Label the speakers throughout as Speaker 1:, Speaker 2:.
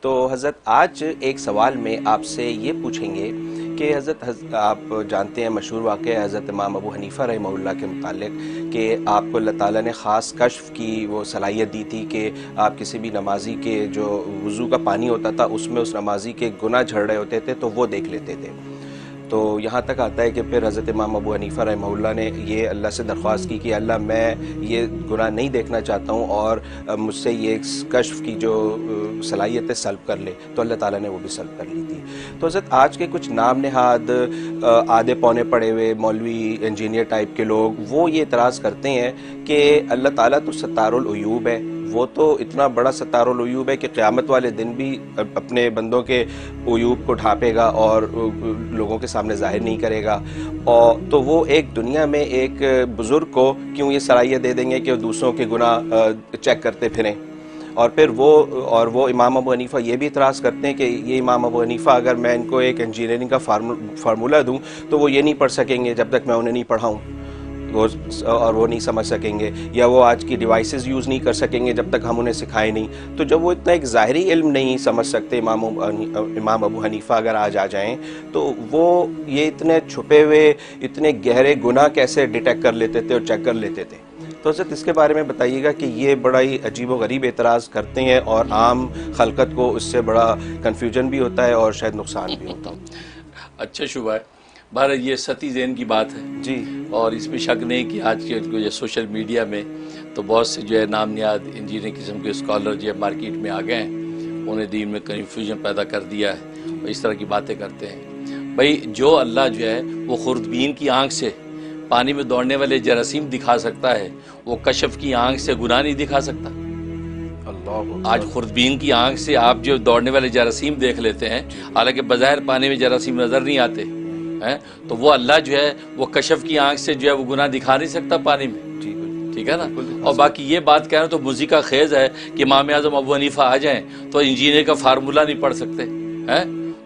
Speaker 1: تو حضرت آج ایک سوال میں آپ سے یہ پوچھیں گے کہ حضرت آپ جانتے ہیں مشہور واقعہ حضرت امام ابو حنیفہ رحمہ اللہ کے متعلق کہ آپ کو اللہ تعالیٰ نے خاص کشف کی وہ صلاحیت دی تھی کہ آپ کسی بھی نمازی کے جو وضو کا پانی ہوتا تھا اس میں اس نمازی کے گناہ جھڑ رہے ہوتے تھے تو وہ دیکھ لیتے تھے. تو یہاں تک آتا ہے کہ پھر حضرت امام ابو حنیفہ رحمہ اللہ نے یہ اللہ سے درخواست کی کہ اللہ میں یہ گناہ نہیں دیکھنا چاہتا ہوں اور مجھ سے یہ کشف کی جو صلاحیت ہے سلب کر لے. تو اللہ تعالیٰ نے وہ بھی سلب کر لی تھی. تو حضرت آج کے کچھ نام نہاد آدھے پونے پڑے ہوئے مولوی انجینئر ٹائپ کے لوگ وہ یہ اعتراض کرتے ہیں کہ اللہ تعالیٰ تو ستار العیوب ہے, وہ تو اتنا بڑا ستار العیوب ہے کہ قیامت والے دن بھی اپنے بندوں کے عیوب کو ڈھانپے گا اور لوگوں کے سامنے ظاہر نہیں کرے گا. اور تو وہ ایک دنیا میں ایک بزرگ کو کیوں یہ صلاحیت دے دیں گے کہ وہ دوسروں کے گناہ چیک کرتے پھریں. اور پھر وہ امام ابو حنیفہ یہ بھی اعتراض کرتے ہیں کہ یہ امام ابو حنیفہ اگر میں ان کو ایک انجینئرنگ کا فارمولہ دوں تو وہ یہ نہیں پڑھ سکیں گے جب تک میں انہیں نہیں پڑھاؤں, اور وہ نہیں سمجھ سکیں گے, یا وہ آج کی ڈیوائسز یوز نہیں کر سکیں گے جب تک ہم انہیں سکھائیں نہیں. تو جب وہ اتنا ایک ظاہری علم نہیں سمجھ سکتے امام ابو حنیفہ اگر آج آ جائیں تو وہ یہ اتنے چھپے ہوئے اتنے گہرے گناہ کیسے ڈیٹیکٹ کر لیتے تھے اور چیک کر لیتے تھے. تو حضرت اس کے بارے میں بتائیے گا کہ یہ بڑا ہی عجیب و غریب اعتراض کرتے ہیں اور عام خلقت کو اس سے بڑا کنفیوژن بھی ہوتا ہے اور شاید نقصان بھی ہوتا ہے.
Speaker 2: اچھا شبہ ہے, بہرحال یہ ستی ذہن کی بات ہے
Speaker 1: جی,
Speaker 2: اور اس میں شک نہیں کہ آج کے جو سوشل میڈیا میں تو بہت سے جو ہے نام نیاد انجینئر قسم کے اسکالر جو ہے مارکیٹ میں آ گئے ہیں, انہیں دین میں کنفیوژن پیدا کر دیا ہے اور اس طرح کی باتیں کرتے ہیں. بھائی جو اللہ جو ہے وہ خوردبین کی آنکھ سے پانی میں دوڑنے والے جراثیم دکھا سکتا ہے, وہ کشف کی آنکھ سے گناہ نہیں دکھا سکتا. آج خوردبین کی آنکھ سے آپ جو دوڑنے والے جراثیم دیکھ لیتے ہیں, حالانکہ بظاہر پانی میں جراثیم نظر نہیں آتے, تو وہ اللہ جو ہے وہ کشف کی آنکھ سے جو ہے وہ گناہ دکھا نہیں سکتا پانی میں. ٹھیک ہے نا. اور باقی یہ بات کہنا تو موزی کا خیز ہے کہ امام اعظم ابو حنیفہ آ جائیں تو انجینئر کا فارمولہ نہیں پڑھ سکتے.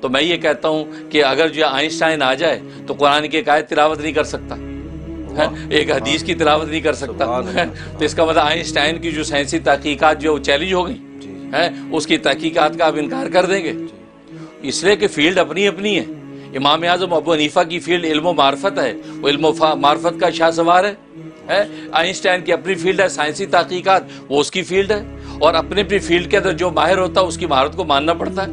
Speaker 2: تو میں یہ کہتا ہوں کہ اگر جو آئنسٹائن آ جائے تو قرآن کی ایک آیت تلاوت نہیں کر سکتا, ایک حدیث کی تلاوت نہیں کر سکتا. تو اس کا مطلب آئنسٹائن کی جو سائنسی تحقیقات جو چیلنج ہو گئی, اس کی تحقیقات کا آپ انکار کر دیں گے, اس لیے کہ فیلڈ اپنی اپنی ہے. امام اعظم ابو حنیفہ کی فیلڈ علم و معرفت ہے, وہ علم و معرفت کا شاہ سوار ہے. آئنسٹائن کی اپنی فیلڈ ہے سائنسی تحقیقات, وہ اس کی فیلڈ ہے, اور اپنی اپنی فیلڈ کے اندر جو ماہر ہوتا ہے اس کی مہارت کو ماننا پڑتا ہے.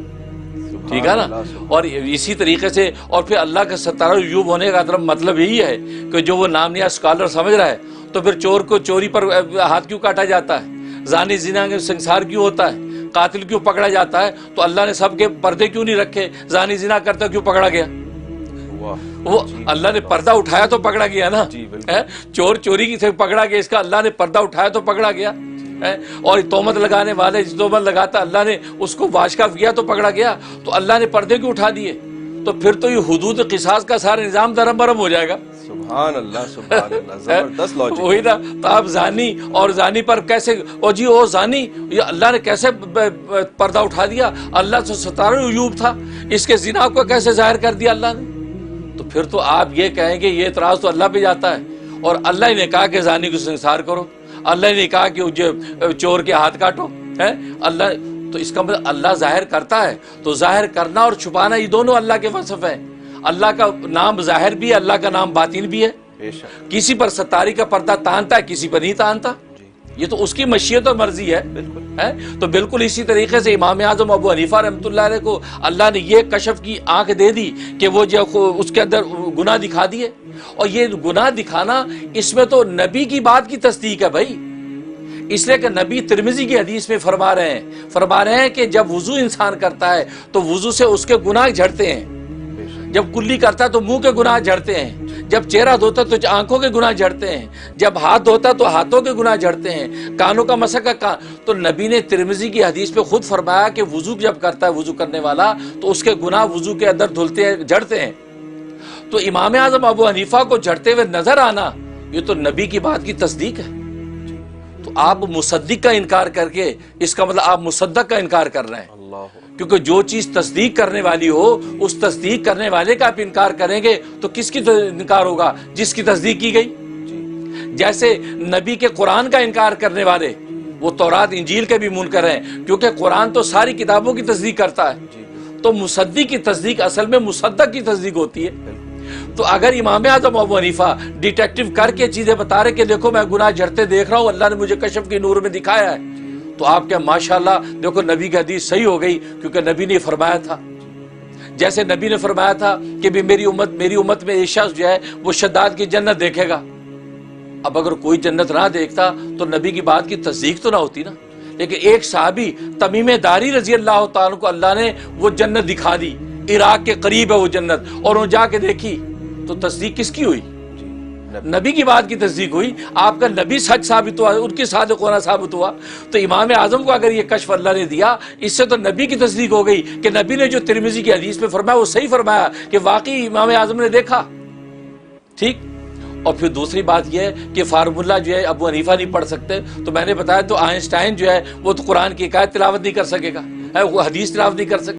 Speaker 2: ٹھیک ہے نا. اور اسی طریقے سے اور پھر اللہ کا ستارہ العیوب ہونے کا مطلب یہی ہے کہ جو وہ نام نیا اسکالر سمجھ رہا ہے تو پھر چور کو چوری پر ہاتھ کیوں کاٹا جاتا ہے, زانی زنا کے سنسار کیوں ہوتا ہے, قاتل کیوں پکڑا جاتا ہے, تو اللہ نے سب کے پردے کیوں نہیں رکھے, زانی زنا کرتا کیوں پکڑا گیا, وہ اللہ نے پردہ اٹھایا تو پکڑا گیا نا. چور چوری کی سے پکڑا گیا, اس کا اللہ نے پردہ اٹھایا تو پکڑا گیا. اور تہمت لگانے والے جو تہمت لگاتا اللہ نے اس کو واشکاف کیا تو پکڑا گیا. تو اللہ نے پردے کیوں اٹھا دیے, تو پھر تو یہ حدود قصاص کا سارا نظام درم برم ہو جائے گا.
Speaker 1: سبحان اللہ سبحان اللہ, زبردست لاجک.
Speaker 2: وہی نا. تو آپ زانی اور زانی پر کیسے, او جی او زانی, یہ اللہ نے کیسے پردہ اٹھا دیا, اللہ سے ستارہ العیوب تھا, اس کے زنا کو کیسے ظاہر کر دیا اللہ نے. تو پھر تو آپ یہ کہیں گے یہ اعتراض تو اللہ پہ جاتا ہے, اور اللہ نے کہا کہ زانی کو سنسار کرو, اللہ نے کہا کہ چور کے ہاتھ کاٹو. اللہ تو اس کا مطلب اللہ ظاہر کرتا ہے, تو ظاہر کرنا اور چھپانا یہ دونوں اللہ کے وصف ہیں. اللہ کا نام ظاہر بھی ہے, اللہ کا نام باطن بھی ہے. کسی پر ستاری کا پردہ تانتا ہے, کسی پر نہیں تانتا, یہ تو اس کی مشیت اور مرضی ہے. تو بالکل اسی طریقے سے امام اعظم ابو حنیفہ رحمۃ اللہ علیہ کو اللہ نے یہ کشف کی آنکھ دے دی کہ وہ جو اس کے اندر گناہ دکھا دیے. اور یہ گناہ دکھانا اس میں تو نبی کی بات کی تصدیق ہے بھائی, اس لیے کہ نبی ترمذی کی حدیث میں فرما رہے ہیں کہ جب وضو انسان کرتا ہے تو وضو سے اس کے گناہ جھڑتے ہیں, جب کلی کرتا ہے تو منہ کے گناہ جھڑتے ہیں, جب چہرہ دھوتا تو آنکھوں کے گناہ جھڑتے ہیں, جب ہاتھ دھوتا تو ہاتھوں کے گناہ جھڑتے ہیں, کانوں کا مسح کا تو نبی نے ترمذی کی حدیث پہ خود فرمایا کہ وضو جب کرتا ہے وضو کرنے والا تو اس کے گناہ وضو کے اندر دھلتے ہیں, جھڑتے ہیں. تو امام اعظم ابو حنیفہ کو جھڑتے ہوئے نظر آنا یہ تو نبی کی بات کی تصدیق ہے. تو آپ مصدق کا انکار کر کے, اس کا مطلب آپ مصدق کا انکار کر رہے ہیں. کیونکہ جو چیز تصدیق کرنے والی ہو اس تصدیق کرنے والے کا آپ انکار کریں گے تو کس کی انکار ہوگا, جس کی تصدیق کی گئی. جیسے نبی کے قرآن کا انکار کرنے والے وہ تورات انجیل کے بھی منکر ہیں، کیونکہ قرآن تو ساری کتابوں کی تصدیق کرتا ہے، تو مصدق کی تصدیق اصل میں مصدق کی تصدیق ہوتی ہے۔ تو اگر امام اعظم ابو حنیفہ ڈیٹیکٹیو کر کے چیزیں بتا رہے کہ دیکھو میں گناہ جھڑتے دیکھ رہا ہوں، اللہ نے مجھے کشف کی نور میں دکھایا ہے، تو آپ کیا ماشاءاللہ دیکھو نبی کی حدیث صحیح ہو گئی، کیونکہ نبی نے فرمایا تھا، جیسے نبی نے فرمایا تھا کہ بھی میری امت میں ایک شخص جو ہے وہ شداد کی جنت دیکھے گا۔ اب اگر کوئی جنت نہ دیکھتا تو نبی کی بات کی تصدیق تو نہ ہوتی نا، لیکن ایک صحابی تمیم داری رضی اللہ تعالیٰ کو اللہ نے وہ جنت دکھا دی، عراق کے قریب ہے وہ جنت، اور انہوں جا کے دیکھی، تو تصدیق کس کی ہوئی؟ نبی کی بات کی تصدیق ہوئی، آپ کا نبی سچ ثابت ہوا، ان کی صادق ہونا ثابت ہوا۔ تو امام اعظم کو اگر یہ کشف اللہ نے دیا، اس سے تو نبی کی تصدیق ہو گئی کہ نبی نے جو ترمذی کی حدیث میں فرمایا وہ صحیح فرمایا کہ واقعی امام اعظم نے دیکھا، ٹھیک۔ اور پھر دوسری بات یہ ہے کہ فارمولہ جو ہے ابو حنیفہ نہیں پڑھ سکتے، تو میں نے بتایا تو آئنسٹائن جو ہے وہ تو قرآن کی ایک آیت تلاوت نہیں کر سکے گا، وہ حدیث تلاوت نہیں کر سکے۔